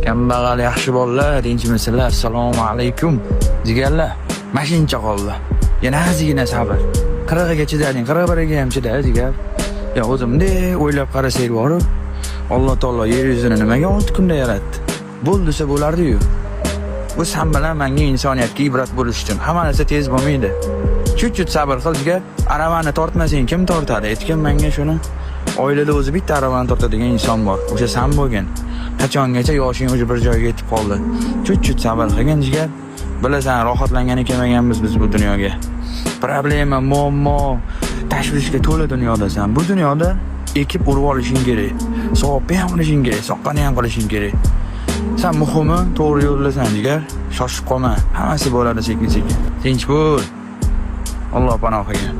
Kambag'al yaxshi bolalar, tinchmisizlar? Assalomu alaykum. Jigarlar, mashincha qoldi. Yana ozgina sabr. 40 ga chidading, 41 ga ham chida, jigar. Ya o'zimda o'ylab qarasak bor. Alloh taolo yer yuzini nimaga 6 kunda yaratdi? Bo'l desa bo'lardi-yu. Bu sen bilan menga insoniyatga ibrat bo'lish uchun. Hamma narsa tez bo'lmaydi. Chut-chut sabr qil, jigar. Aravani tortmasang kim tortadi? Aytgan menga shuni. Oilada o'zi bitta aravani tortadigan inson bor. O'sha sen bo'lgan. Qachongacha yoshing o'sha bir joyga yetib qoldi. Chut-chut sabr qilgan jigar. Bilasan, rohatlangani kelmaganmiz biz bu dunyoga. Problema, muammo, tashvishga to'la dunyodasan. Bu dunyoda ekib urib olishing kerak. Savob ham olishing kerak, soqqani ham qilishing kerak. Sen muhimi to'g'ri yo'ldasan jigar. Shoshib qolma. Hammasi bo'ladi sekin-sekin. Tinch bo'l. Alloh panohiga.